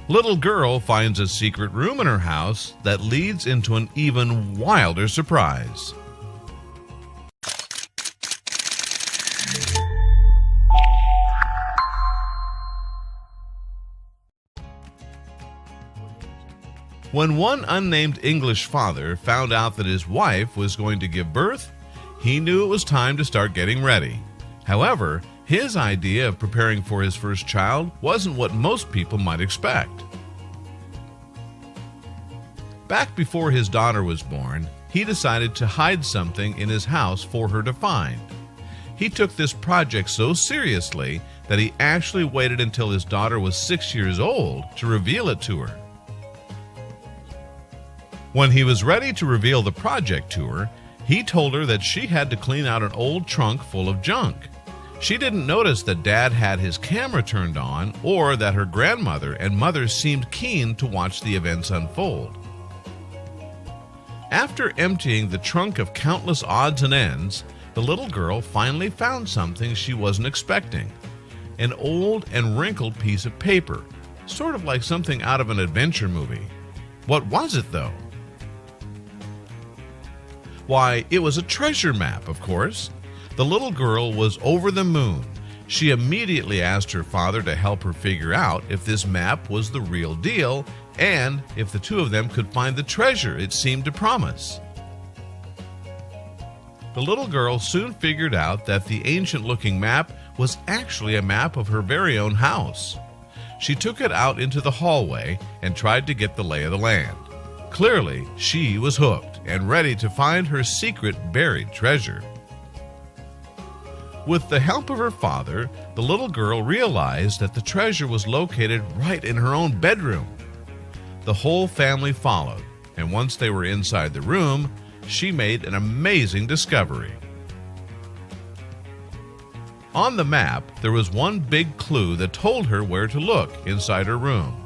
Little girl finds a secret room in her house that leads into an even wilder surprise. When one unnamed English father found out that his wife was going to give birth, he knew it was time to start getting ready. However, his idea of preparing for his first child wasn't what most people might expect. Back before his daughter was born, he decided to hide something in his house for her to find. He took this project so seriously that he actually waited until his daughter was 6 years old to reveal it to her. When he was ready to reveal the project to her, he told her that she had to clean out an old trunk full of junk. She didn't notice that Dad had his camera turned on or that her grandmother and mother seemed keen to watch the events unfold. After emptying the trunk of countless odds and ends, the little girl finally found something she wasn't expecting. An old and wrinkled piece of paper, sort of like something out of an adventure movie. What was it, though? Why, it was a treasure map, of course. The little girl was over the moon. She immediately asked her father to help her figure out if this map was the real deal and if the two of them could find the treasure it seemed to promise. The little girl soon figured out that the ancient-looking map was actually a map of her very own house. She took it out into the hallway and tried to get the lay of the land. Clearly, she was hooked and ready to find her secret buried treasure. With the help of her father, the little girl realized that the treasure was located right in her own bedroom. The whole family followed, and once they were inside the room, she made an amazing discovery. On the map, there was one big clue that told her where to look inside her room.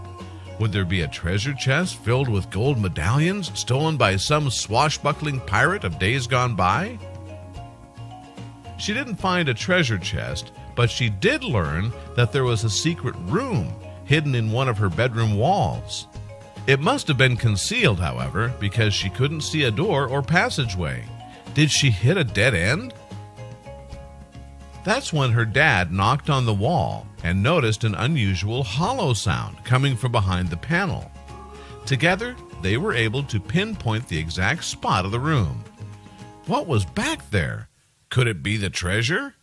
Would there be a treasure chest filled with gold medallions stolen by some swashbuckling pirate of days gone by? She didn't find a treasure chest, but she did learn that there was a secret room hidden in one of her bedroom walls. It must have been concealed, however, because she couldn't see a door or passageway. Did she hit a dead end? That's when her dad knocked on the wall and noticed an unusual hollow sound coming from behind the panel. Together, they were able to pinpoint the exact spot of the room. What was back there? Could it be the treasure?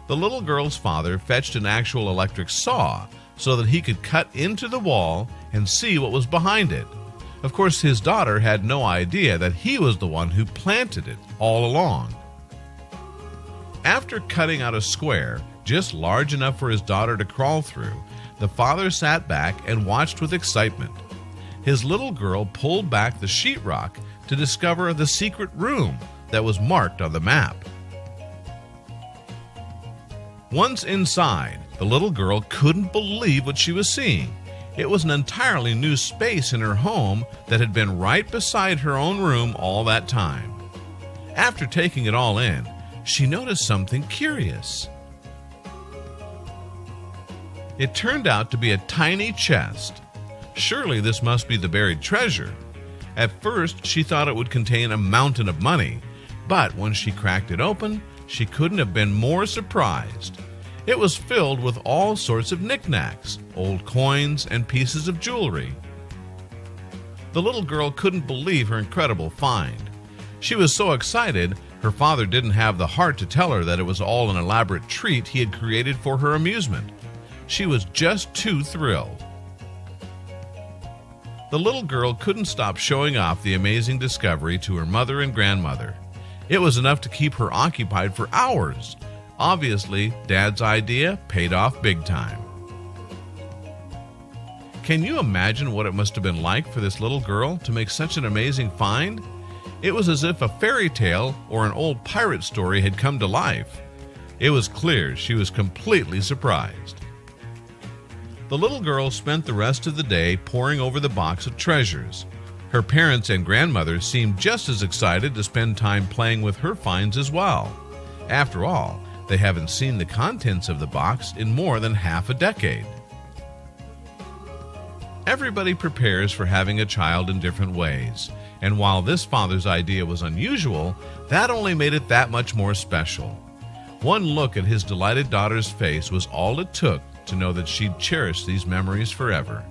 The little girl's father fetched an actual electric saw so that he could cut into the wall and see what was behind it. Of course, his daughter had no idea that he was the one who planted it all along. After cutting out a square just large enough for his daughter to crawl through, the father sat back and watched with excitement. His little girl pulled back the sheetrock to discover the secret room that was marked on the map. Once inside, the little girl couldn't believe what she was seeing. It was an entirely new space in her home that had been right beside her own room all that time. After taking it all in, she noticed something curious. It turned out to be a tiny chest. Surely this must be the buried treasure. At first, she thought it would contain a mountain of money, but when she cracked it open, she couldn't have been more surprised. It was filled with all sorts of knickknacks, old coins, and pieces of jewelry. The little girl couldn't believe her incredible find. She was so excited, her father didn't have the heart to tell her that it was all an elaborate treat he had created for her amusement. She was just too thrilled. The little girl couldn't stop showing off the amazing discovery to her mother and grandmother. It was enough to keep her occupied for hours. Obviously, Dad's idea paid off big time. Can you imagine what it must have been like for this little girl to make such an amazing find? It was as if a fairy tale or an old pirate story had come to life. It was clear she was completely surprised. The little girl spent the rest of the day poring over the box of treasures. Her parents and grandmother seemed just as excited to spend time playing with her finds as well. After all, they haven't seen the contents of the box in more than half a decade. Everybody prepares for having a child in different ways, and while this father's idea was unusual, that only made it that much more special. One look at his delighted daughter's face was all it took to know that she'd cherish these memories forever.